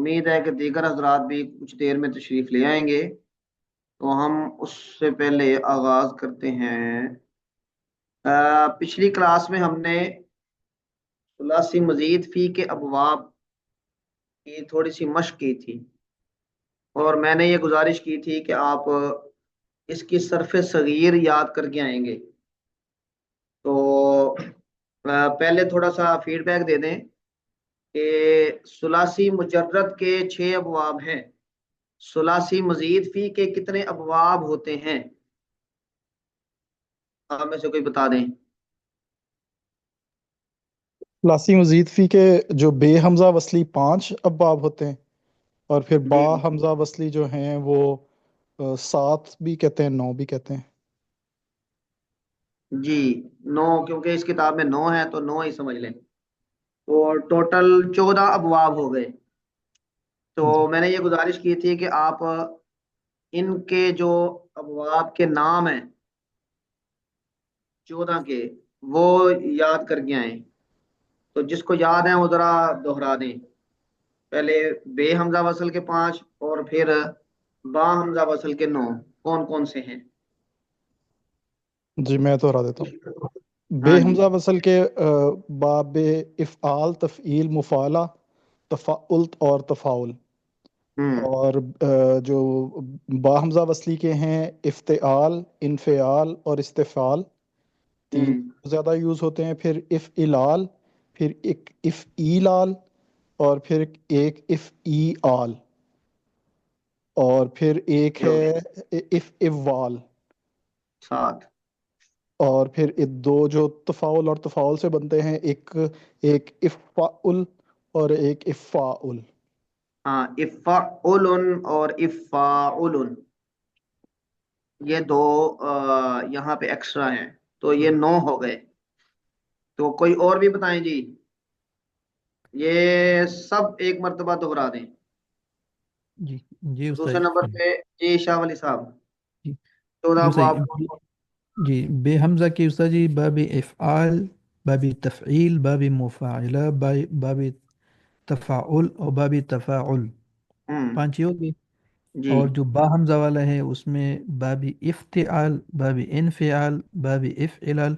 امید ہے کہ دیگر حضرات بھی کچھ دیر میں تشریف لے آئیں گے، تو ہم اس سے پہلے آغاز کرتے ہیں۔ پچھلی کلاس میں ہم نے ثلاثی مزید فی کے ابواب کی تھوڑی سی مشق کی تھی، اور میں نے یہ گزارش کی تھی کہ آپ اس کی صرف صغیر یاد کر کے آئیں گے۔ تو پہلے تھوڑا سا فیڈ بیک دے دیں کہ ثلاثی مجرد کے 6 ابواب ہیں، ثلاثی مزید فی کے کتنے ابواب ہوتے ہیں؟ آپ میں سے کوئی بتا دیں۔ ثلاثی مزید فی کے جو بے حمزہ وصلی 5 ابواب ہوتے ہیں، اور پھر با جی حمزہ وصلی جو ہیں وہ 7 بھی کہتے ہیں، 9 بھی کہتے ہیں۔ جی 9، کیونکہ اس کتاب میں 9 ہے تو 9 ہی سمجھ لیں، اور ٹوٹل 14 ابواب ہو گئے۔ تو جی میں نے یہ گزارش کی تھی کہ آپ ان کے جو ابواب کے نام ہیں 14 کے، وہ یاد کر کے آئیں۔ تو جس کو یاد ہے وہ ذرا دوہرا دیں، پہلے بے حمزہ وصل کے 5 اور پھر با حمزہ وصل کے 9 کون کون سے ہیں؟ جی میں دوہرا دیتا ہوں۔ بے ہاں جی۔ حمزہ وصل کے باب افعال، تفعیل، مفعلہ، تفعل اور تفاعل، ہوں اور جو با حمزہ وصلی کے ہیں افتعال، انفعال اور استفعال، تین ہوں زیادہ یوز ہوتے ہیں۔ پھر افعلال، پھر ایک افعیلال، اور پھر ایک افعیال، اور پھر ایک یہ ہو ہے گئے افعوال، 7۔ اور پھر دو جو تفاعل اور تفاعل سے بنتے ہیں، ایک افعل اور ایک افعال۔ ہاں، افعل اور افعل، یہ دو یہاں پہ ایکسٹرا ہیں، تو یہ 9 ہو گئے۔ تو کوئی اور بھی بتائیں جی، یہ سب ایک مرتبہ دوہرا دیں۔ جی جی استاد دوسرے نمبر پہ جی شاہ ولی صاحب، جی 14 جی کو آپ استاد جی بے حمزہ کی استاد جی باب افعال، باب تفعیل، باب مفاعلہ، باب تفاعل اور باب تفاعل، ہوں 5 ہی ہو گئی۔ جی اور جو با حمزہ والا ہے اس میں باب افتعال، باب انفعال، باب افعلال،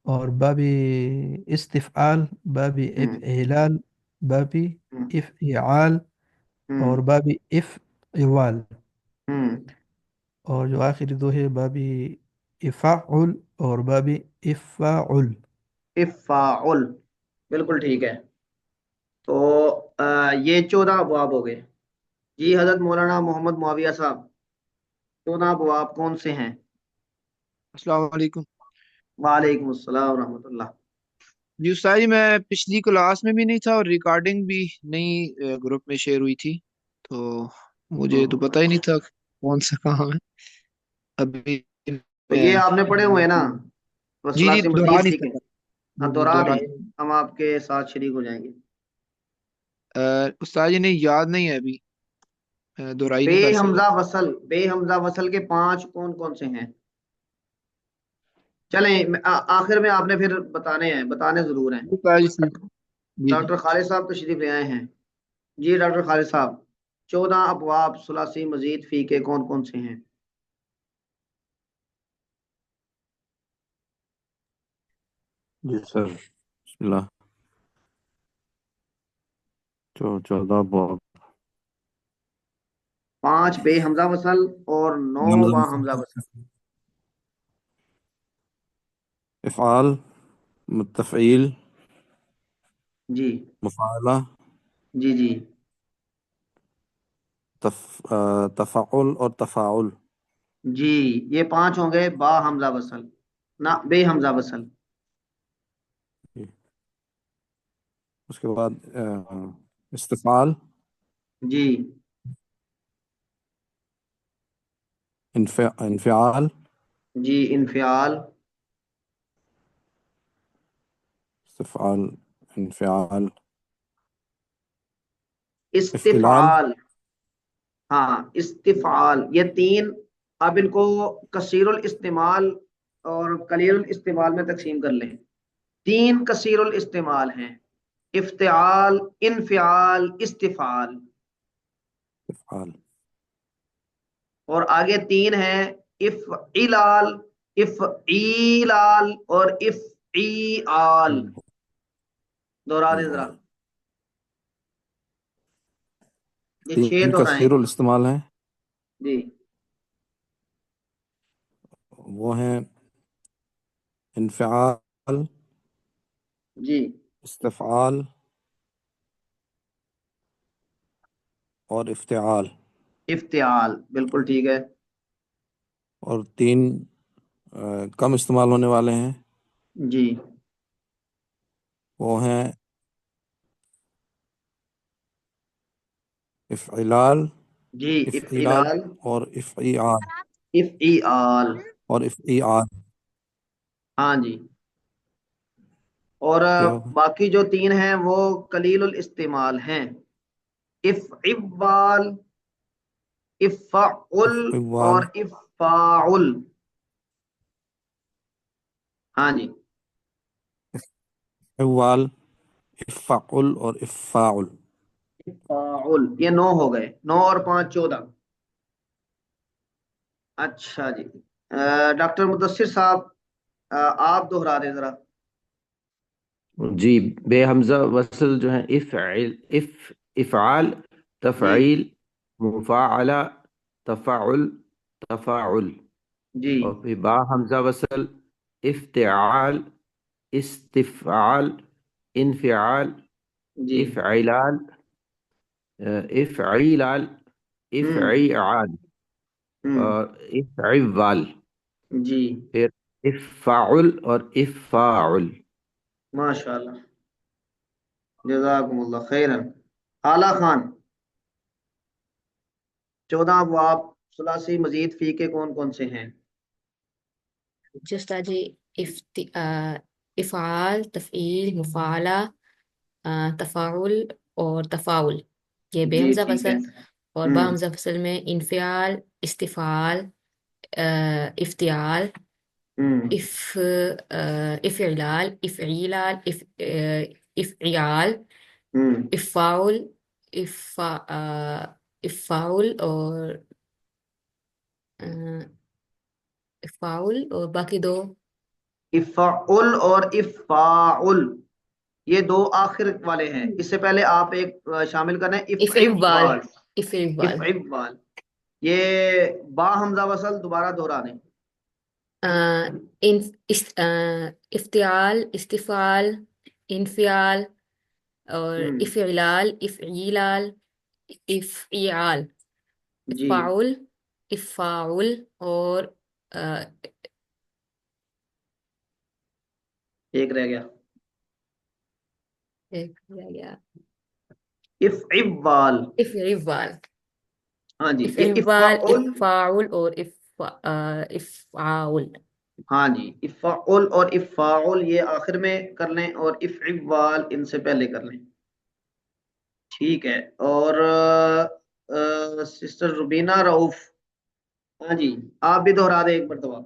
اور باب استفعال، باب ہوں افعلال، باب ہوں افعال، ہوں اور باب افعوال، ہوں اور جو آخری دو ہے باب افعل اور باب افعل۔ افعل، بالکل ٹھیک ہے۔ تو یہ 14 ابواب ہو گئے۔ جی حضرت مولانا محمد معاویہ صاحب، 14 ابواب کون سے ہیں؟ السلام علیکم وعلیکم السلام ورحمۃ اللہ۔ جی استاد جی، میں پچھلی کلاس میں بھی نہیں تھا اور ریکارڈنگ بھی نہیں گروپ میں شیئر ہوئی تھی، تو مجھے تو پتہ ہی نہیں تھا کون سا کام ہے ابھی تو میں۔ یہ آپ نے پڑھے ہوئے ہیں نا، جی جی وسلاسی دوہرا مزید نہیں ٹھیک ہے؟ سکتا۔ ہاں جی جی دوہرا دیں، دوہرا ہم آپ کے ساتھ شریک ہو جائیں گے۔ استاد جی نے یاد نہیں ہے ابھی، دہرائی بے نہیں کر سکا۔ حمزہ وصل، بے حمزہ وصل کے 5 کون کون سے ہیں؟ چلیں آخر میں آپ نے پھر بتانے ہیں، بتانے ضرور ہیں۔ استاد جی جی جی ڈاکٹر خالد صاحب تشریف لے آئے ہیں۔ جی ڈاکٹر خالد صاحب، 14 ابواب ثلاثی مزید فی کے کون کون سے ہیں؟ جی سر، بسم اللہ۔ 14 باب 5 بے حمزہ وصل اور 9 با حمزہ وصل۔ افعال، تفعیل، جی مفعلہ، جی جی تفعل اور تفاعل۔ جی، یہ 5 ہوں گے با حمزہ وصل، نہ بے حمزہ وصل۔ اس کے بعد استفعال، جی انفعال، جی انفعال، استفعال، انفعال، افعلال۔ استفعال، ہاں استفعال، یہ 3 اب ان کو کثیر الاستعمال اور قلیل الاستعمال میں تقسیم کر لیں۔ 3 کثیر الاستعمال ہیں، افتعال، انفعال، استفعال. استفعال. اور آگے تین ہیں، افعلال، افعیلال اور افعیال. دوہرا دیں ذرا، یہ چھ تین دہرائیں کثیر گے. الاستعمال ہیں، جی وہ ہیں انفعال، جی استفعال اور افتعال. افتعال بالکل ٹھیک ہے. اور تین کم استعمال ہونے والے ہیں، جی وہ ہیں افعلال، جی افعلال افعلال، اور افعیال افعیال. اور افعیال. ہاں جی. اور کیا ہوگا؟ باقی جو تین ہیں وہ قلیل الاستعمال ہیں، افعوال، افعل افعال، اور افاعل. ہاں جی افعال، افعل اور افاعل. افاعل. یہ 9 ہو گئے، 9 اور 5 14. اچھا جی. ڈاکٹر مدثر صاحب آپ دوہرا دیں ذرا. جی، بے حمزہ وصل جو ہے افعال، جی تفعیل، مفاعلہ، تفاعل، تفاعل. جی اور پھر با حمزہ وصل افتعال، استفعال، انفعال، جی افعلال، افعیلال، ہوں افعیعال ہوں اور افعوال. جی پھر افعل اور افاعل. ماشاء اللہ، جزاکم اللہ خیرا. اعلیٰ خان، 14 ابواب ثلاثی مزید فی کے کون کون سے ہیں؟ جی استاد جی، افعال، تفعیل، مفاعلہ، تفاعل اور تفاعل، یہ بے جی حمزہ ٹھیک ہے. وصل. اور با ہوں حمزہ وصل میں انفعال، استفعال، افتعال، ہوں افعلال، افعیلال، افعیال، ہوں افاعل، افاعل اور افاعل اور باقی دو افعل اور افاعل، یہ دو آخر والے ہیں. اس سے پہلے آپ ایک شامل کریں، افعوال، افعوال. افعوال، افعوال، یہ با حمزہ وصل دوبارہ دہرا دیں. افتعال، استفعال، انفعال اور ہوں افعلال، افعیلال، افعیال، جی افاعل، افاعل اور ایک رہ گیا، ایک رہ گیا، افعوال. افعوال. ہاں جی یہ افعوال، افعل. افاعل اور افعال. ہاں جی افعل اور افاعل یہ آخر میں کر لیں، اور افعوال ان سے پہلے کر لیں. ٹھیک ہے. اور سسٹر روبینہ رؤف، ہاں جی آپ بھی دہرا دیں ایک مرتبہ.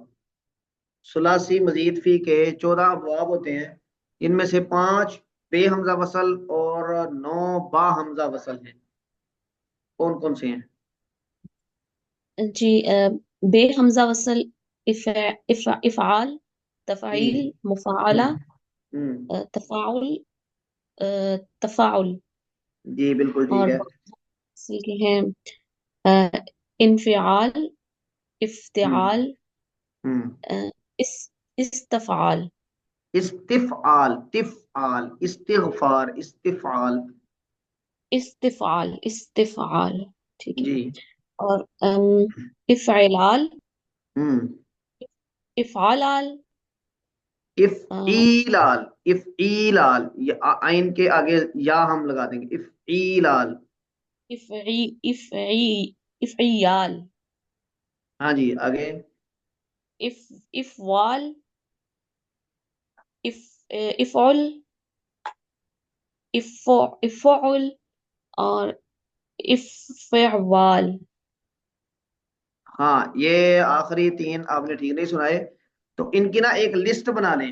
ثلاثی مزید فی کے 14 ابواب ہوتے ہیں، ان میں سے 5 بے حمزہ وصل اور 9 با حمزہ وصل ہیں. کون کون سے ہیں؟ جی بے حمزہ وصل افعال، جی تفعیل، ہوں مفاعلہ، ہوں تفاعل، تفاعل. جی بالکل ٹھیک اور ہے. وصل کے ہیں انفعال، ہوں افتعال، ہوں استفعال. استفعال، تفعال، استغفار، استفعال. استفعال ٹھیک ہے. جی اور افعلال، ہوں افعالال، افعیلال، افعیلال، یہ آئین کے آگے یا ہم لگا دیں گے، افعیلال. افعیال، ہاں جی آگے. افوال، افعل، افعل اور افعوال. ہاں یہ آخری 3 آپ نے ٹھیک نہیں سنائے، تو ان کی نا ایک لسٹ بنا لیں.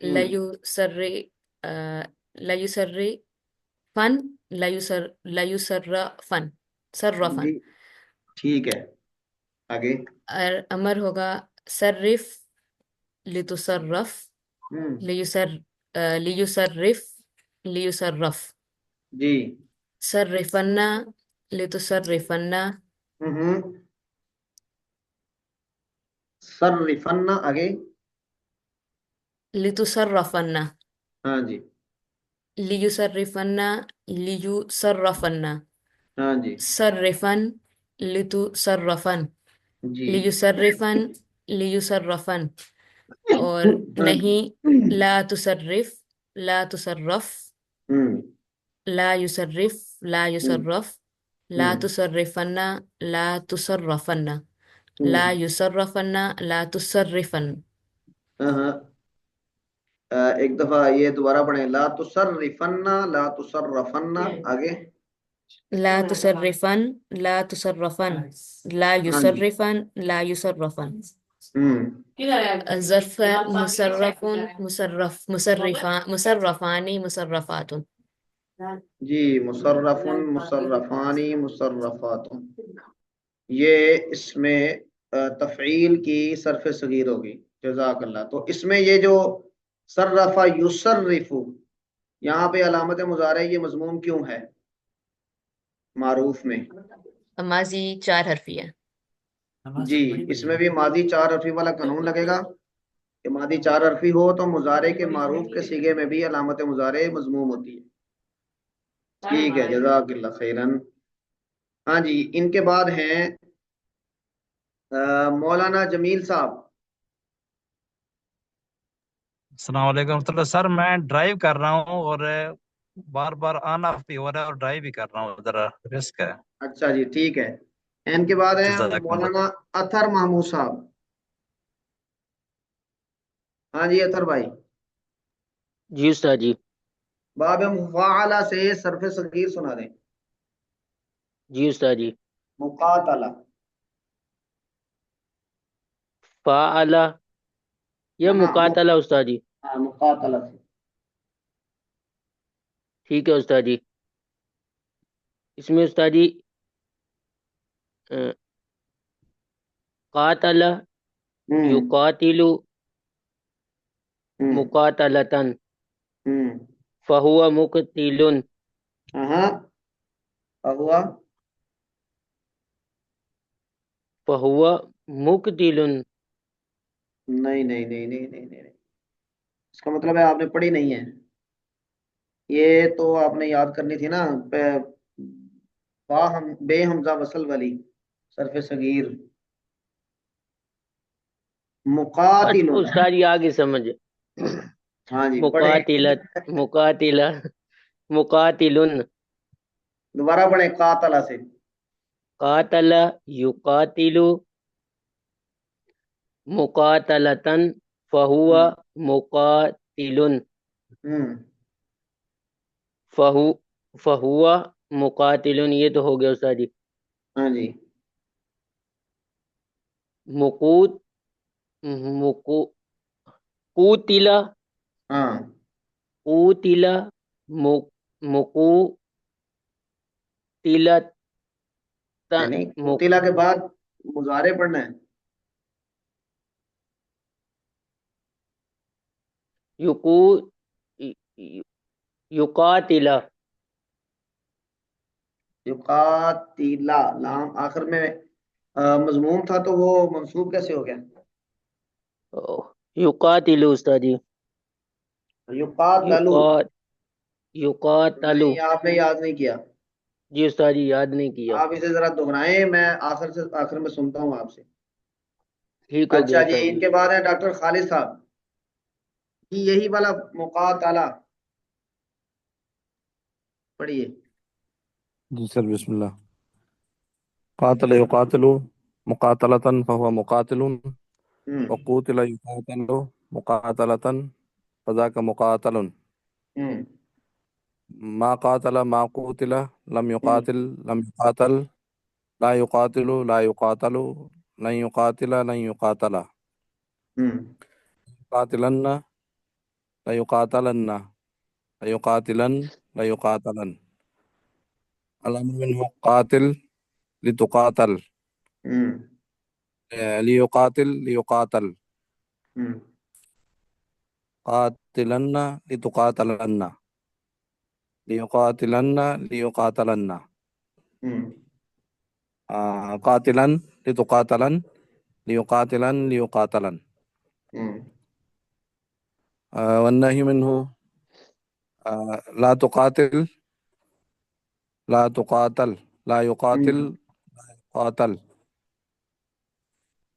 لا يسر لا يسر فن لا يسرفن صرفن. جی ٹھیک ہے، آگے. اور امر ہوگا صرف لتصرف ہوں لیصرف لیصرف. جی. صرفن لتصرفن ہوں صرفن، آگے. لتصرفن ہاں جی. لیصرفن لیصرفن. ہاں جی. صرفن لتصرفن جی. لیصرفن لیصرفن. اور نہیں لا تصرف لا تصرف ہوں لا يصرف لا يصرف لا تصرفن لا تصرفن لا يصرفن لا تصرفن. ہاں. ایک دفعہ یہ دوبارہ پڑھیں. لا تصرفن لا تصرفن، آگے. لا تصرفن لا تصرفن لا ہاں جی. يصرفن لا يصرفن. ہوں ظرف مصرف مصرفان مصرفات. جی. مصرف مصرفانی مصرفات، یہ اس میں تفعیل کی صرف صغیر ہوگی. جزاک اللہ. تو اس میں یہ جو صرف یصرف، یہاں پہ علامت مضارع یہ مضموم کیوں ہے معروف میں؟ ماضی 4 حرفی ہے. جی. اس میں بھی ماضی 4 حرفی والا قانون لگے گا کہ ماضی 4 حرفی ہو تو مضارع کے معروف کے صیغے میں بھی علامت مضارع مضموم ہوتی ہے. ٹھیک ہے، جزاک اللہ خیرن. ہاں جی. ان کے بعد ہیں مولانا جمیل صاحب. السلام علیکم ورحمۃ اللہ. سر میں ڈرائیو کر رہا ہوں اور بار بار آن آف بھی ہو رہا ہے اور ڈرائیو بھی کر رہا ہوں، ذرا رسک ہے. اچھا جی ٹھیک ہے. ان کے بعد ہیں جزاک اللہ. مولانا اطہر محمود صاحب. ہاں جی اطہر بھائی. جی استاد جی. باب مفاعلہ سے صرف صغیر سنا دیں. جی استاد جی. مقاتلہ. فاعلہ یا ہاں مقاتلہ استاد جی؟ ہاں مقاتلہ سے. ٹھیک ہے استاد جی. اس میں استاد جی قاتل یقاتل مقاتلتن فہو مقتل. ہاں ہوا. فہو مقتل. نہیں نہیں نہیں نہیں نہیں نہیں، اس کا مطلب ہے آپ نے پڑھی نہیں ہے. یہ تو آپ نے یاد کرنی تھی نا، بے حمزہ وصل والی صرف صغیر. مقاتل. استاد جی آگے سمجھ. ہاں جی پڑھیں. مقاتلت مقاتلہ مقاتلن. دوبارہ پڑھیں قاتلہ سے. قاتل یقاتل مقاتلتن فہو مقاتل. فہو مقاتل، یہ تو ہو گیا استاد جی. ہاں جی. قوتل ہاں قوتل مقوتلت. یعنی قتلہ کے بعد مضارع پڑھنا ہے. یقاتل یقاتیلا، لام آخر میں مضموم تھا تو وہ منصوب کیسے ہو گیا؟ یقاتل استاد جی. یقاتلو. یقاتل. نہیں آپ نے یاد نہیں کیا. جی استاد جی یاد نہیں کیا. آپ اسے ذرا دہرائیں، میں آخر میں سنتا ہوں آپ سے. ٹھیک ہو گیا اچھا جی. استاد ان کے بعد ہے ڈاکٹر خالد صاحب. جی یہی والا مقاتلہ پڑھیے. جی سر بسم اللہ. قاتل يقاتل مقاتلة فهو مقاتل، وقوتل يقاتل مقاتلة فذاك مقاتل. ما قاتل ما قوتل، لم يقاتل لم يقاتل، لا يقاتل لا يقاتل، لن يقاتل لن يقاتل. قاتلن ليقاتلن ليقاتلن ليقاتلن الأمر منه قاتل لتقاتل ہوں ليقاتل ليقاتل ہوں قاتلن لتقاتلن ليقاتلن ليقاتلن ہوں قاتلن لتقاتلن ليقاتلن ليقاتلن ہوں والنهي منه لا تقاتل لا تقاتل لا يقاتل قاتل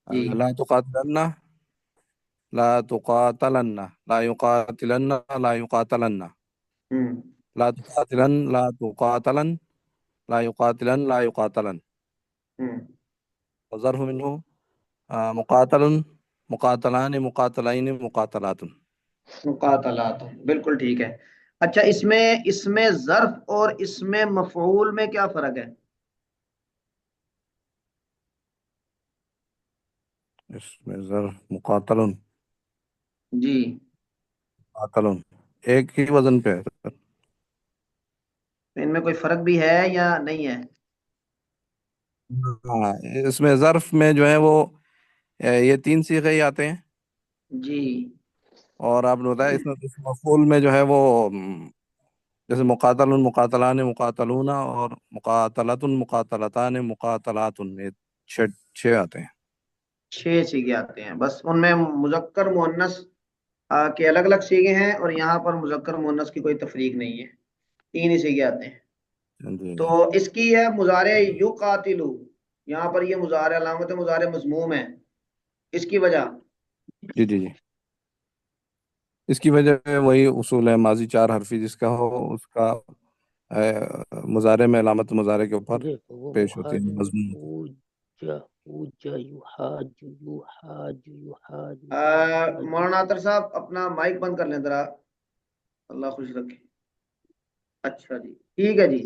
جی لا تقاتلن لا تقاتلن لا يقاتلن لا يقاتلن ہوں لا تقاتلن لا تقاتلن لا يقاتلن لا يقاتلن ہوں وظرف منه مقاتل مقاتلان مقاتلین مقاتلات مقاتلات، بالکل ٹھیک ہے۔ اچھا، اس میں ظرف اور اس میں مفعول میں کیا فرق ہے؟ اس میں ظرف مقاتل جی مقاتل ایک ہی وزن پہ ہے۔ ان میں کوئی فرق بھی ہے یا نہیں ہے؟ ہاں، اس میں ظرف میں جو ہے وہ یہ 3 صیغے ہی آتے ہیں، جی اور آپ نے بتایا اس میں مفعول میں جو ہے وہ جیسے مقاتل مقاتلان مقاتلون اور مقاتلت مقاتلتان مقاتلات، یہ 6 آتے ہیں۔ 6 سیگے آتے ہیں، بس ان میں مذکر مؤنث کے الگ الگ سیگے ہیں، اور یہاں پر مذکر مؤنث کی کوئی تفریق نہیں ہے، 3 ہی سیگے آتے ہیں۔ جی تو اس کی ہے مضارع یقاتلو، یہاں پر یہ مضارع علامت مضارع مضموم ہے، اس کی وجہ جی جی جی اس کی وجہ وہی اصول ہے، ماضی 4 حرفی جس کا ہو اس کا مضارع میں علامت مضارع کے اوپر پیش ہوتی ہے مضمون۔ مولانا عطر صاحب اپنا مائک بند کر لیں ذرا، اللہ خوش رکھے۔ اچھا جی، ٹھیک ہے جی،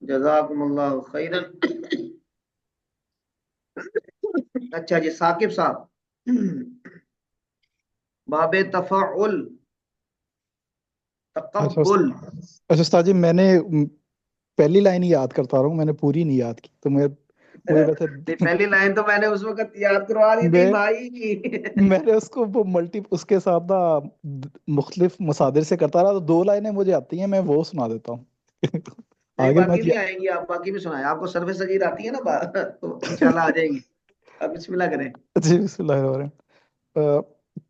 جزاکم اللہ خیرن۔ اچھا جی، ثاقب صاحب، باب تفعل تقبل۔ اچھا استاد جی، میں نے پہلی لائن ہی یاد کرتا رہا ہوں، میں نے پوری نہیں یاد کی، تو مجھے ویسے پہلی لائن تو میں نے اس وقت یاد کروا دی تھی بھائی۔ میں نے اس کو وہ اس کے ساتھ نا مختلف مصادر سے کرتا رہا، تو 2 لائنیں مجھے آتی ہیں، میں وہ سنا دیتا ہوں۔ نہیں، آگے باقی بھی آئیں گی، آپ باقی بھی سنائیں، آپ کو سروس سجید آتی ہے نا تو انشاءاللہ آ جائیں گی۔ اب بسم اللہ کریں۔ جی بسم اللہ الرحمن الرحیم۔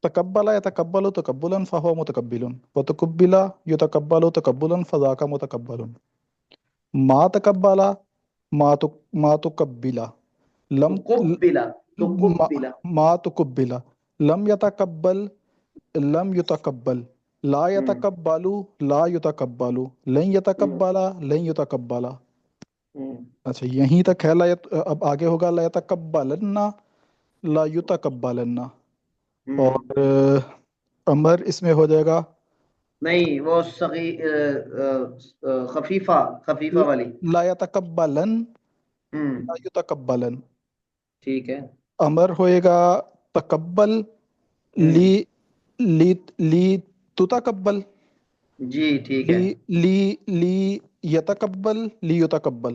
تقبل يتقبل تقبلا فهو متقبل، وتقبل يتقبل تقبلا فذاك متقبل. ما تقبل ما تقبل لم ما تقبل لم يتقبل لم يتقبل لا يتقبل لا يتقبل لن يتقبل لن يتقبل۔ اچھا یہیں تک ہے، اب آگے ہوگا لا يتقبلن لا يتقبلن، اور امر اس میں ہو جائے گا نہیں، وہ خفیفہ والی لا يتقبلن لا يتقبلن، ٹھیک ہے۔ امر ہوئے گا تقبل لی تتقبل، جی ٹھیک ہے لی یتقبل لی یتقبل،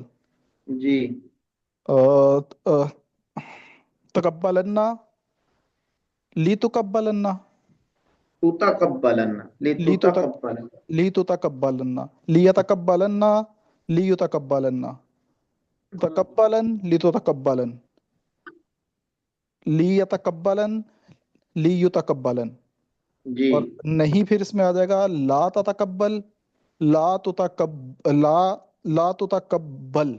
جی تقبلن لی تقبلن تتقبلن لی تتقبلن لی یتقبلن لی یتقبلن تقبلن لی تتقبلن لی یتقبلن لی یتقبلن، جی اور نہیں پھر اس میں آ جائے گا لا تتقبل لا تتقبل لا تتقبل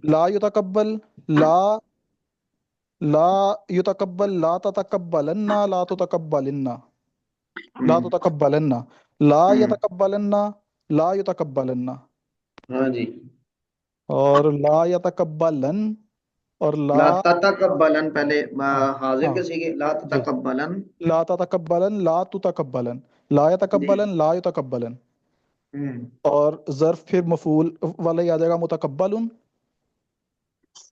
لا یتقبل لا یتقبل لا تتقبلن لا تتقبلن لا تتقبلن لا یتقبلن لا یتقبلن، ہاں جی، اور لا یتقبلن اور لا تتقبلن پہلے حاضر کے سیگے، لا جی تتقبلن لا تتقبلن لا تتقبلن لا یتقبلن لا یتقبلن، اور ظرف پھر مفعول والا ہی آ جائے گا متقبلن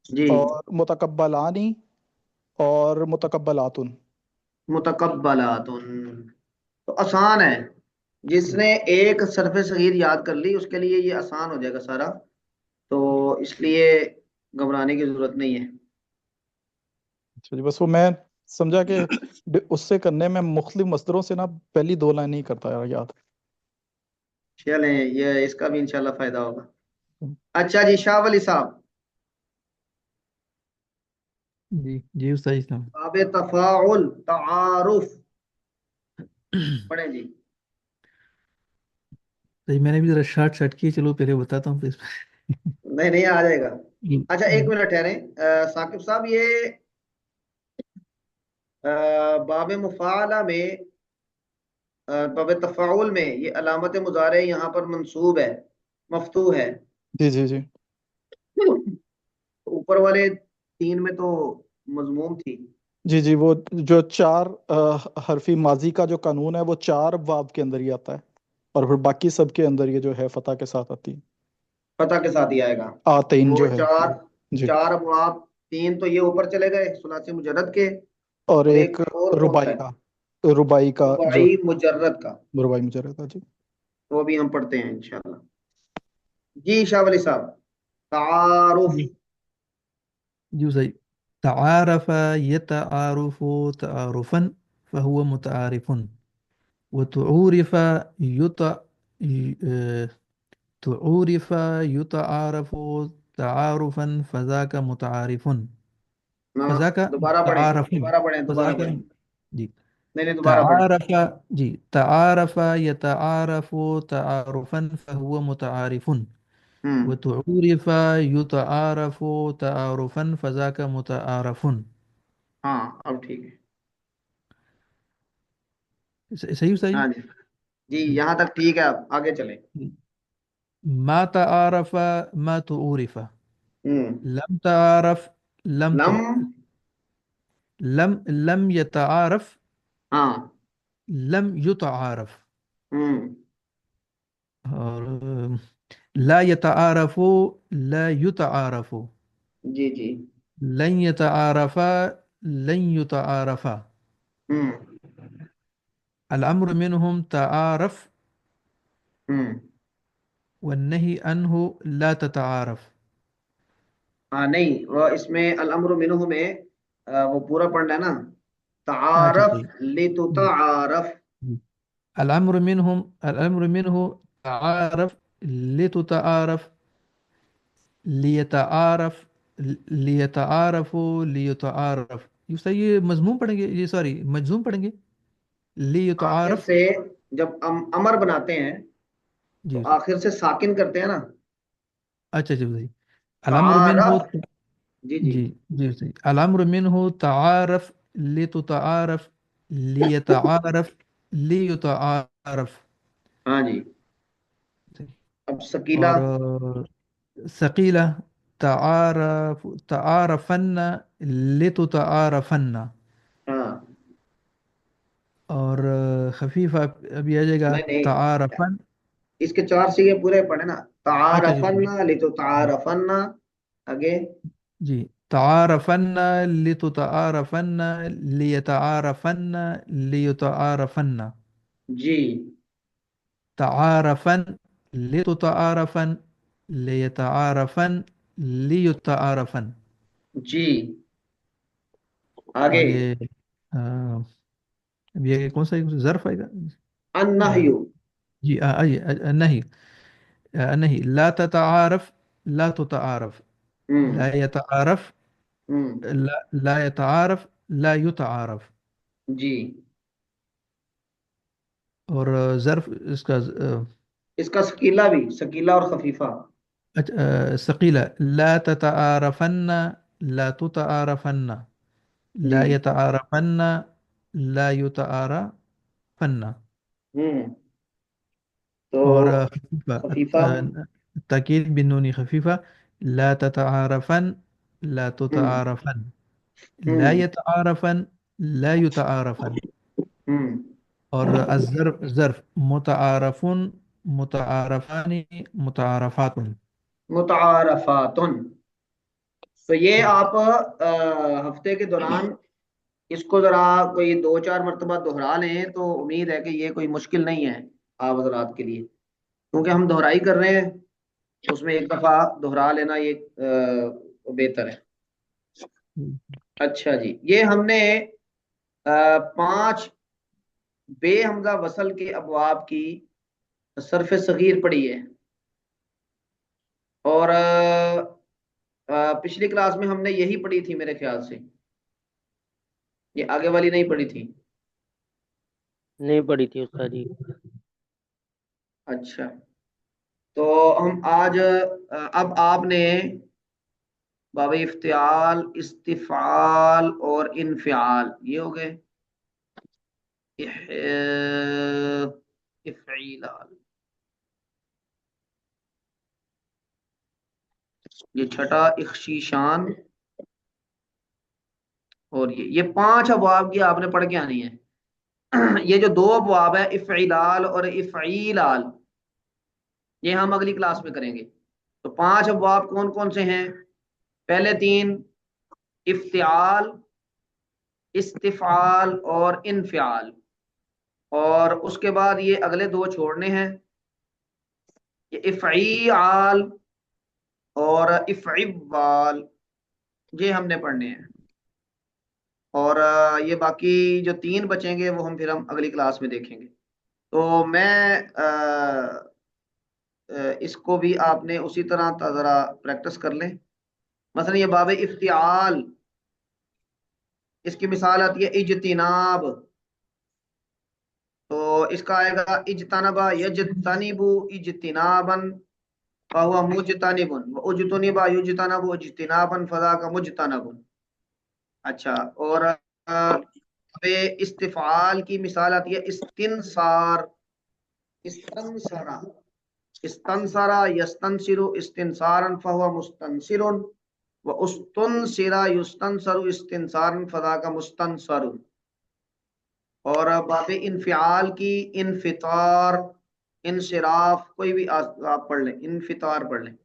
جی اور متقبلانی اور متقبلاتن۔ متقبلات، تو آسان ہے، جس نے ایک صرف صغیر یاد کر لی اس کے لیے یہ آسان ہو جائے گا سارا، تو اس لیے گھبرانے کی ضرورت نہیں ہے۔ اچھا جی، بس وہ میں سمجھا کہ اس سے کرنے میں مختلف مصدروں سے نا پہلی دو لائن نہیں کرتا یاد۔ چلیں یہ اس کا بھی انشاءاللہ فائدہ ہوگا۔ اچھا جی، شاہ ولی صاحب، جی جی استاد اسلام باب تفاعل تعارف پڑھیں جی۔ صحیح، میں نے بھی ذرا شارٹ شارٹ کی، چلو پہلے بتاتا ہوں پھر اس نہیں نہیں آ جائے گا۔ میں۔ اچھا ایک منٹ ٹھہریں، ثاقب صاحب، یہ باب مفاعلہ میں، باب تفاعل میں یہ علامت مضارع یہاں پر منصوب ہے، مفتوح ہے، جی جی جی اوپر والے تین میں تو مضموم تھی۔ جی جی، وہ جو چار حرفی ماضی کا جو قانون ہے وہ چار باب کے اندر ہی آتا ہے، اور پھر باقی سب کے اندر یہ جو ہے فتح کے ساتھ آتی ہے، فتح کے ساتھ ہی آئے گا۔ آتین وہ جو ہے۔ چار جی، چار ابواب، تین تو یہ اوپر چلے گئے ثلاثی مجرد کے، اور اور ایک ایک اور کون سا ربائی ہے؟ کا، ربائی کا جو رباعی مجرد کا، ربائی مجرد ہے۔ جی وہ بھی ہم پڑھتے ہیں انشاءاللہ۔ جی شاہ ولی صاحب، تعارف۔ جی جی صحیح، تعارف يتعارف تعارفا فهو متعارف، وتعورف تعورف يتعارف تعارفا فذاك متعارف، فذاك دوبارہ پڑھیں، تعارف، دوبارہ پڑھیں، دوبارہ فذاك پڑھیں، جی نہیں نہیں دوبارہ پڑھیں۔ تعارف، جی تعارف يتعارف تعارفا فهو متعارف، ہوں وتعورف يتعارف تعارفا فذاك متعارف۔ ہاں اب ٹھیک ہے۔ صحیح صحیح ہاں جی جی، یہاں تک ٹھیک ہے، اب آگے چلیں۔ ما تعارف ما تعورف، ہوں لم تعارف لم، لم يتعارف ہاں، لم يتعارف، ہوں اور لا يتعارف لا يتعارف، جی جی، لن يتعارفا لن يتعارفا، ہوں الأمر منهم تعارف ہوں والنهي عنه لا تتعارف۔ ہاں نہیں، وہ اس میں الامر منہ میں وہ پورا پڑھنا ہے نا، اچھا تعارف صحیح، لتتعارف۔ الأمر منه تعارف لتتعارف ليتعارف ليتعارفوا ليتعارف، یہ صحیح، یہ مضموم پڑھیں گے، یہ سوری مجزوم پڑھیں گے، آخر ليتعارف، سے جب امر بناتے ہیں جی تو آخر سے ساکن کرتے ہیں نا، اچھا جی صحیح، الأمر منه، تعارف، جی جی جی جی صحیح، الأمر منه تعارف لتتعارف ليتعارف ليتعارف، ہاں جی۔ اب سکیلا، اور ثقيلة تعارفن لتتعارفن، ہاں اور خفیفہ ابھی آ جائے گا نہیں نہیں، تعارفن، اس کے چار سیغے پورے پڑھے نا، اچھا جی تعارفن لتتعارفن، آگے جی تعارفن لتتعارفن ليتعارفن ليتعارفن، جی تعارفن لتتعارفن ليتعارفن ليتعارفن، جی، آگے آگے اب یہ کون سا ظرف آئے گا؟ النہی، جی نہیں، نہیں، لا تتعارف لا تتعارف، ہوں لا يتعارف ہوں لا يتعارف لا يتعارف، جی، اور ظرف اس کا اس کا سکیلا بھی، سکیلا اور خفیفہ، ثقيلة، لا تتعارفن لا تتعارفن، جی، لا يتعارفن لا يتعارفن، ہوں تو اور خفیفہ خفیفہ، تاکید بالنون خفیفہ، لا تتعارفن لا ہوں تتعارفن، لا ہوں يتعارفن لا يتعارفن، ہوں اور الظرف ظرف متعارفون متعارفان متعارفات، متعارفات۔ تو یہ آپ ہفتے کے دوران اس کو ذرا کوئی 2-4 مرتبہ دہرا لیں تو امید ہے کہ یہ کوئی مشکل نہیں ہے آپ حضرات کے لیے، کیونکہ ہم دہرائی کر رہے ہیں تو اس میں ایک دفعہ دہرا لینا یہ بہتر ہے۔ اچھا جی، یہ ہم نے 5 بے حمزہ وصل کے ابواب کی صرف صغیر پڑھی ہے، اور پچھلی کلاس میں ہم نے یہی پڑھی تھی میرے خیال سے، یہ آگے والی نہیں پڑھی تھی۔ نہیں پڑھی تھی استاد جی۔ اچھا، تو ہم آج اب آپ نے باب افتعال، استفعال اور انفعال یہ ہو گئے، افعیلال، یہ چھٹا اخشیشان، اور یہ 5 ابواب کی آپ نے پڑھ کے آنی ہے۔ یہ جو 2 ابواب ہے افعلال اور افعیلال، یہ ہم اگلی کلاس میں کریں گے۔ تو 5 ابواب کون کون سے ہیں؟ پہلے 3 افتعال، استفعال اور انفعال، اور اس کے بعد یہ اگلے 2 چھوڑنے ہیں، یہ افعیال اور افعوال، یہ ہم نے پڑھنے ہیں، اور یہ باقی جو 3 بچیں گے وہ پھر ہم اگلی کلاس میں دیکھیں گے۔ تو میں اس کو بھی آپ نے اسی طرح ذرا پریکٹس کر لیں۔ مثلا یہ باب افتعال، اس کی مثال آتی ہے اجتناب، تو اس کا آئے گا اجتنبا یجتنبو اجتنابا فہو مجتنب، واجتنبا یجتنب اجتنابا فذاک مجتنب۔ اچھا، اور استفعال کی مثال آتی ہے استنصار، استنصرا، استنصرا یستنصر استنصارا فہو مستنصر، واستنصرا یستنصر استنصارا فذاک مستنصر۔ اور باب انفعال کی انفطار، انصراف، کوئی بھی آپ پڑھ لیں، انفطار پڑھ لیں،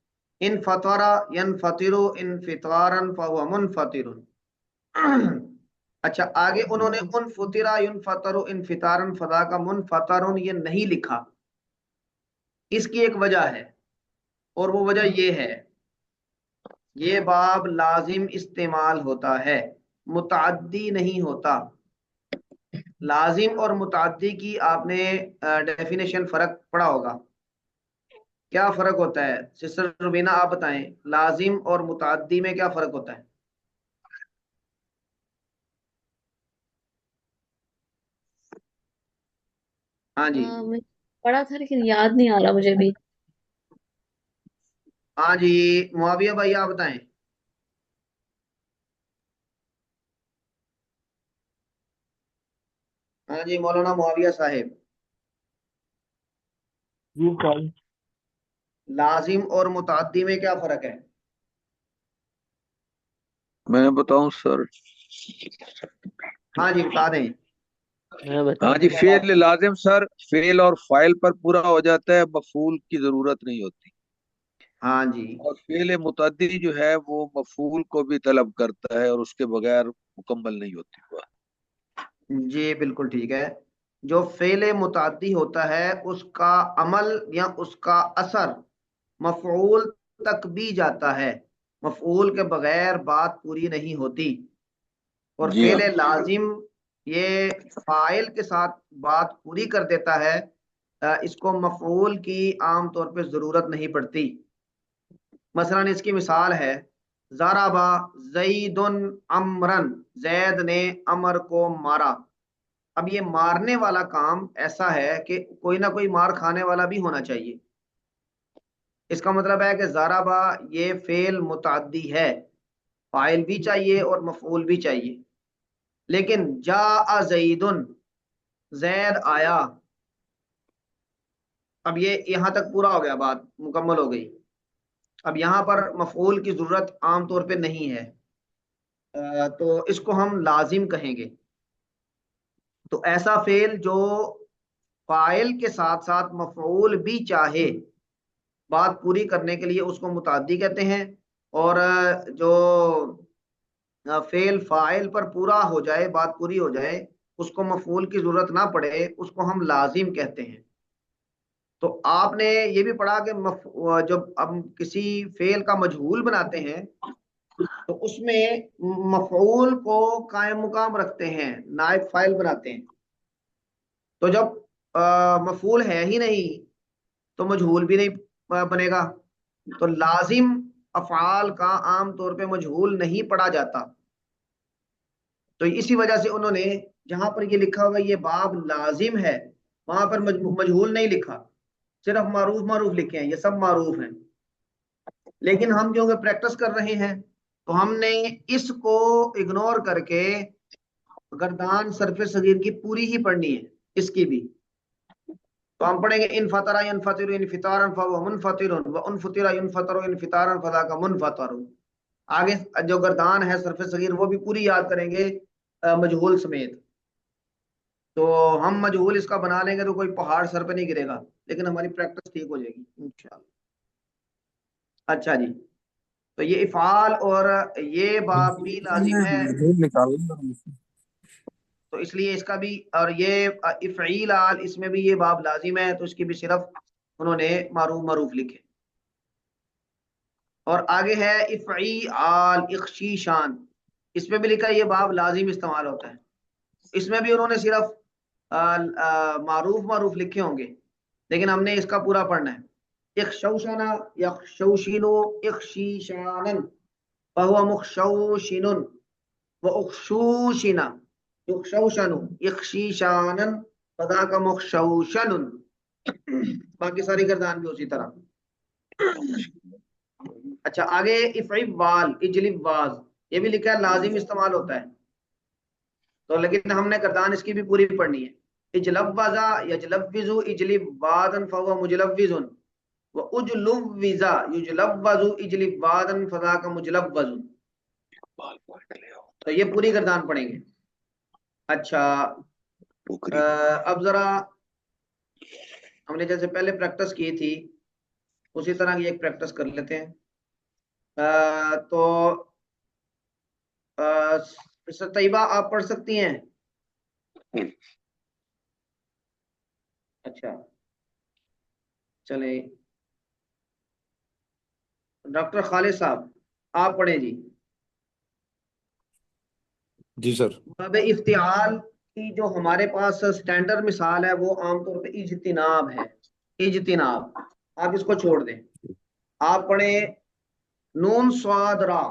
انفطر ینفطر انفطارا فهو منفطر۔ اچھا، آگے انہوں نے انفطر ینفطر انفطارا فذاک منفطر یہ نہیں لکھا، اس کی ایک وجہ ہے، اور وہ وجہ یہ ہے، یہ باب لازم استعمال ہوتا ہے، متعدی نہیں ہوتا۔ لازم اور متعدی کی آپ نے ڈیفینیشن فرق پڑھا ہوگا، کیا فرق ہوتا ہے سسٹر روبینہ آپ بتائیں، لازم اور متعدی میں کیا فرق ہوتا ہے؟ ہاں جی، میں پڑھا تھا لیکن یاد نہیں آ رہا مجھے بھی۔ ہاں جی، معاویہ بھائی آپ بتائیں۔ ہاں جی، مولانا معاویہ صاحب، جی سر، لازم اور متعدی میں کیا فرق ہے؟ میں بتاؤں سر؟ ہاں جی بتا دیں۔ میں بتا ہاں جی، فعل لازم سر فعل اور فاعل پر پورا ہو جاتا ہے، مفعول کی ضرورت نہیں ہوتی، ہاں جی، اور فعل متعدی جو ہے وہ مفعول کو بھی طلب کرتا ہے اور اس کے بغیر مکمل نہیں ہوتی ہوا۔ جی بالکل ٹھیک ہے، جو فعل متعدی ہوتا ہے اس کا عمل یا اس کا اثر مفعول تک بھی جاتا ہے، مفعول کے بغیر بات پوری نہیں ہوتی، اور جی فعل ہاں، لازم یہ فاعل کے ساتھ بات پوری کر دیتا ہے، اس کو مفعول کی عام طور پہ ضرورت نہیں پڑتی۔ مثلا اس کی مثال ہے ضربا زید عمرن، زید نے عمر کو مارا۔ اب یہ مارنے والا کام ایسا ہے کہ کوئی نہ کوئی مار کھانے والا بھی ہونا چاہیے، اس کا مطلب ہے کہ ضربا یہ فعل متعدی ہے، فاعل بھی چاہیے اور مفعول بھی چاہیے، لیکن جاء زیدن، زید آیا، اب یہ یہاں تک پورا ہو گیا، بات مکمل ہو گئی، اب یہاں پر مفعول کی ضرورت عام طور پہ نہیں ہے، تو اس کو ہم لازم کہیں گے۔ تو ایسا فعل جو فاعل کے ساتھ ساتھ مفعول بھی چاہے بات پوری کرنے کے لیے، اس کو متعدی کہتے ہیں، اور جو فعل فاعل پر پورا ہو جائے، بات پوری ہو جائے، اس کو مفعول کی ضرورت نہ پڑے، اس کو ہم لازم کہتے ہیں۔ تو آپ نے یہ بھی پڑھا کہ جب ہم کسی فعل کا مجہول بناتے ہیں تو اس میں مفعول کو قائم مقام رکھتے ہیں، نائب فاعل بناتے ہیں۔ تو جب مفعول ہے ہی نہیں تو مجہول بھی نہیں بنے گا۔ تو لازم افعال کا عام طور پہ مجہول نہیں پڑھا جاتا، تو اسی وجہ سے انہوں نے جہاں پر یہ لکھا ہوگا یہ باب لازم ہے، وہاں پر مجہول نہیں لکھا، صرف معروف معروف لکھے ہیں، یہ سب معروف ہیں۔ لیکن ہم جو پریکٹس کر رہے ہیں تو ہم نے اس کو اگنور کر کے گردان صرف صغیر کی پوری ہی پڑھنی ہے، اس کی بھی۔ تو ہم پڑھیں گے انفطر ينفطر انفطارا فهو منفطر وانفطر ينفطر انفطارا فذاك منفطر۔ آگے جو گردان ہے صرف صغیر وہ بھی پوری یاد کریں گے مجہول سمیت۔ تو ہم مجہول اس کا بنا لیں گے تو کوئی پہاڑ سر پہ نہیں گرے گا، لیکن ہماری پریکٹس ٹھیک ہو جائے گی انشاءاللہ۔ اچھا جی، تو یہ افعال اور یہ باب بھی لازم ہے، مجھول نکال لیں گے۔ تو اس لیے اس کا بھی، اور یہ افعیلال اس میں بھی یہ باب لازم ہے، تو اس کی بھی صرف انہوں نے معروف معروف لکھے۔ اور آگے ہے افعیال اخشیشان، اس میں بھی لکھا ہے یہ باب لازم استعمال ہوتا ہے، اس میں بھی انہوں نے صرف معروف معروف لکھے ہوں گے، لیکن ہم نے اس کا پورا پڑھنا ہے۔ اخشوشنا یخشوشنو اخشیشانن فهو مخشوشن واخشوشنا یخشوشن اخشیشانن فذاک مخشوشن، باقی ساری گردان بھی اسی طرح۔ اچھا آگے افعوال اجلب واز، یہ بھی لکھا ہے لازم استعمال ہوتا ہے، تو لیکن ہم نے گردان اس کی بھی پوری پڑھنی ہے۔ اجلب وزا یجلوزو اجلب وادن فهو مجلوز واجلوز یجلوز اجلب وادن فذاک مجلوز، تو یہ پوری گردان پڑھیں گے۔ اچھا اب ذرا ہم نے جیسے پہلے پریکٹس کی تھی اسی طرح کی ایک پریکٹس کر لیتے ہیں۔ تو مستر طیبہ آپ پڑھ سکتی ہیں؟ اچھا چلیں، ڈاکٹر خالد صاحب آپ پڑھیں جی۔ جی سر۔ باب افتعال کی جو ہمارے پاس سٹینڈرڈ مثال ہے وہ عام طور پہ اجتناب ہے، اجتناب، آپ اس کو چھوڑ دیں، آپ پڑھیں نون صاد را،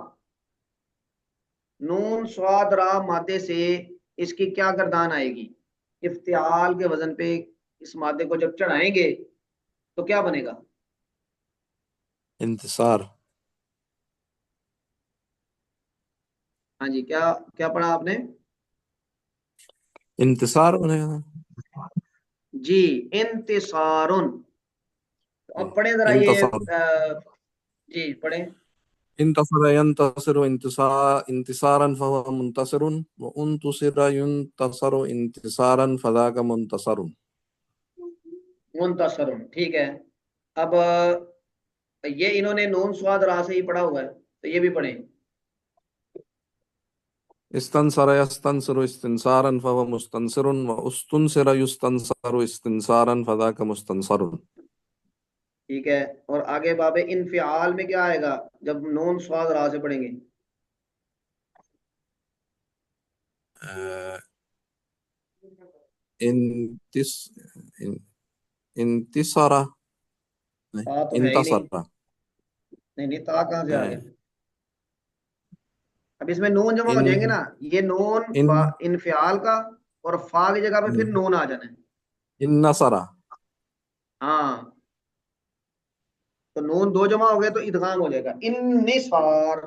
نون صاد را مادے سے اس کی کیا گردان آئے گی؟ افتعال کے وزن پہ اس مادے کو جب چڑھائیں گے تو کیا بنے گا؟ انتصار۔ ہاں جی، کیا پڑھا آپ نے؟ انتصار بنے گا جی انتصارن۔ اب پڑھیں ذرا یہ جی پڑھیں۔ انتصر ينتصر انتصارا فهو منتصر وانتصر ينتصر انتصارا فذاك منتصر۔ منتصر، ٹھیک ہے۔ اب یہ انہوں نے نون سواد راہ سے ہی پڑھا ہوا ہے، تو یہ بھی پڑھیں۔ استنصر يستنصر استنصارا فهو مستنصر واستنصر يستنصر استنصارا فذاك مستنصر۔ ٹھیک ہے، اور آگے باب انفعال میں کیا آئے گا جب نون سواد راہ سے پڑھیں گے؟ انتصارا تا تو ہے ہی نہیں، نہیں تا کہاں سے آ گیا؟ اب اس میں نون جمع ہو جائیں گے نا، یہ نون انفعال کا اور فا کی جگہ پہ پھر نون آ جانا ہے۔ انصرا، ہاں تو نون دو جمع ہو گئے تو ادغام ہو جائے گا انصار۔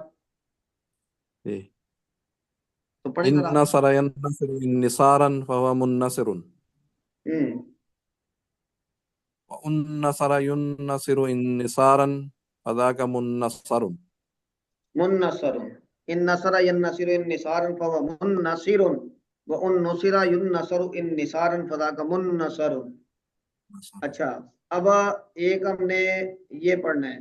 تو پڑھیں ذرا۔ انصر ينتصر انصارا فهو منصر وانصر ينصر انصارا فذاك منصر۔ منصر، ان نصر ینصر انصارا فهو منصر وان نصر ینصر انصارا فذاک منصر۔ اچھا اب ایک ہم نے یہ پڑھنا ہے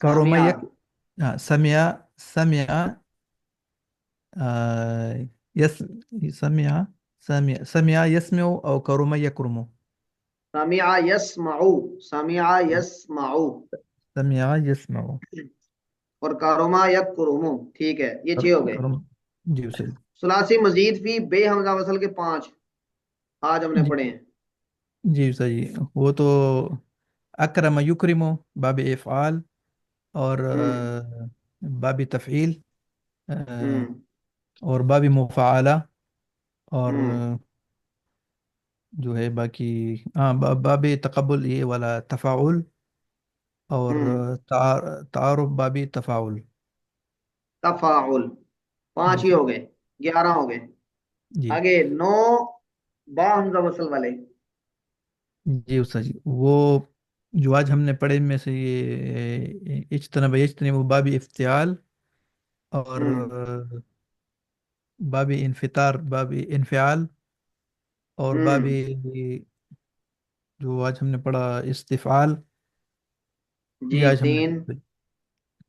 كرما سامعہ. سمع سمع يس سمع سمع يسمع أو كرما يكرم. سامعہ یسمعو. سامعہ یسمعو. سمع يسمع اور کارما یکرمو. ٹھیک ہے، یہ 6 ہو گئے. كرم. جی سر. ثلاثی مزید فی بے حمزہ وصل کے 5 آج ہم نے جی پڑھے ہیں. جی سر جی، وہ تو اکرم یکرم باب افعال اور باب تفعیل اور باب مفعلہ اور جو ہے باقی باب تقبل یہ والا تفاعل اور تعارف باب تفاعل. تفاعل 5 ہی ہو گئے، 11 ہو گئے. جی آگے 9 با حمزہ وصل والے. جی استاد جی، وہ جو آج ہم نے پڑھے میں سے یہ اجتنب باب افتعال اور باب انفطار باب انفعال اور باب جو آج ہم نے پڑھا استفعال، جی یہ آج ہم 3. نے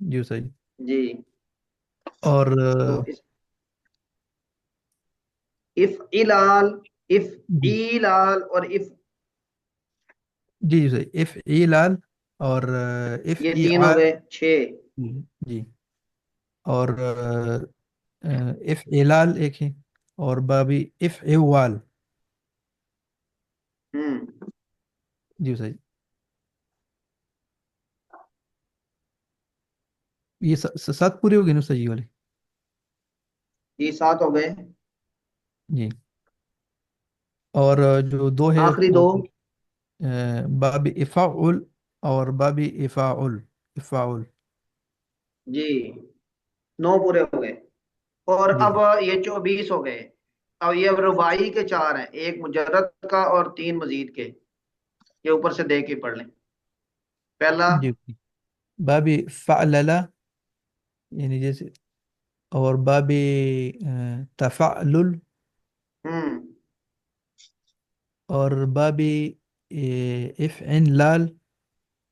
جی استاد جی. جی اور تو افعلال، افعیلال اور جی جی صحیح، افعیلال اور یہ 3 ہو گئے 6. جی اور افعلال ایک ہے اور بابی افعوال. جی صحیح. یہ 7 پورے ہو گئے نا استاد جی والے. جی 7 ہو گئے. جی اور جو 2 ہے آخری وہ 2 باب افعل اور باب افعل. جی 9 پورے ہو گئے. اور جی اب یہ 24 ہو گئے. اب یہ رباعی کے 4 ہیں، ایک مجرد کا اور 3 مزید کے. یہ اوپر سے دیکھ کے پڑھ لیں. پہلا جی باب فعللا یعنی جیسے، اور باب تفعلل اور باب افعلال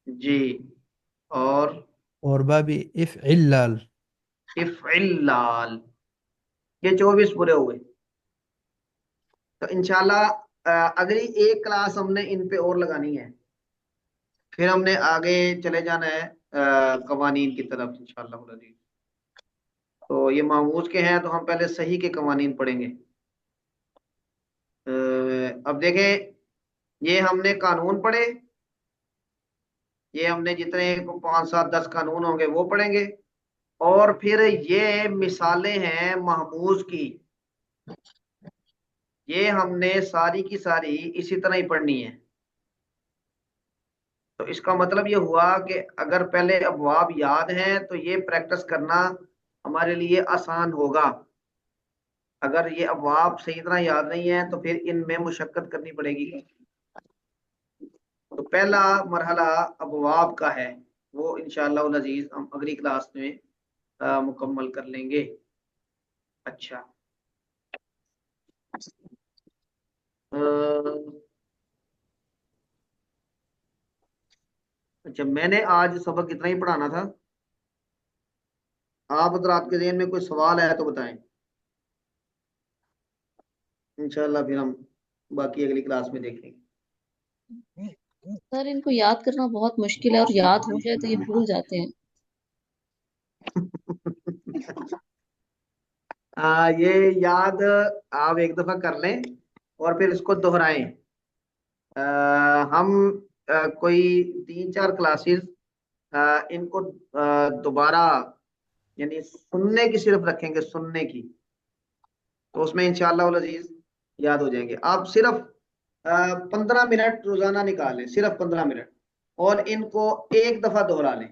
جی اور باب افعلال. افعلال یہ 24 پورے ہوئے. تو انشاءاللہ اگلی ایک کلاس ہم نے ان پہ اور لگانی ہے، پھر ہم نے آگے چلے جانا ہے قوانین کی طرف انشاءاللہ العزیز. تو یہ محفوظ کے ہیں تو ہم پہلے صحیح کے قوانین پڑھیں گے. اب دیکھیں، یہ ہم نے قانون پڑھے، یہ ہم نے جتنے 5 7 10 قانون ہوں گے وہ پڑھیں گے. اور پھر یہ مثالیں ہیں محفوظ کی، یہ ہم نے ساری کی ساری اسی طرح ہی پڑھنی ہے. تو اس کا مطلب یہ ہوا کہ اگر پہلے ابواب یاد ہیں تو یہ پریکٹس کرنا ہمارے لیے آسان ہوگا. اگر یہ ابواب صحیح طرح یاد نہیں ہیں تو پھر ان میں مشقت کرنی پڑے گی. تو پہلا مرحلہ ابواب کا ہے، وہ انشاءاللہ العزیز ہم اگلی کلاس میں مکمل کر لیں گے. اچھا اچھا میں نے آج سبق اتنا ہی پڑھانا تھا. آپ حضرات کے ذہن میں کوئی سوال ہے تو بتائیں، انشاءاللہ پھر ہم باقی اگلی کلاس میں دیکھیں گے. سر ان کو یاد کرنا بہت مشکل ہے، اور یاد ہو جائے تو یہ بھول جاتے ہیں. یہ یاد آپ ایک دفعہ کر لیں اور پھر اس کو دہرائیں. ہم کوئی 3 4 کلاسز ان کو دوبارہ یعنی سننے کی صرف رکھیں گے، سننے کی، تو اس میں انشاءاللہ العزیز یاد ہو جائیں گے. آپ صرف 15 منٹ روزانہ نکالیں، صرف 15 منٹ، اور ان کو ایک دفعہ دہرا لیں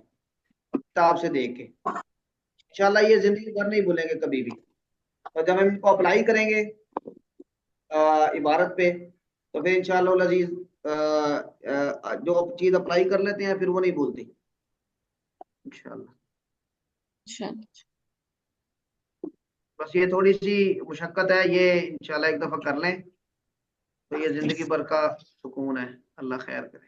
کتاب سے دیکھ کے. انشاءاللہ یہ زندگی بھر نہیں بھولیں گے کبھی بھی. اور جب ہم ان کو اپلائی کریں گے عبارت پہ تو پھر انشاءاللہ العزیز جو چیز اپلائی کر لیتے ہیں پھر وہ نہیں بھولتی انشاءاللہ. بس یہ تھوڑی سی مشقت ہے، یہ انشاءاللہ ایک دفعہ کر لیں تو یہ زندگی بھر کا سکون ہے. اللہ خیر کرے.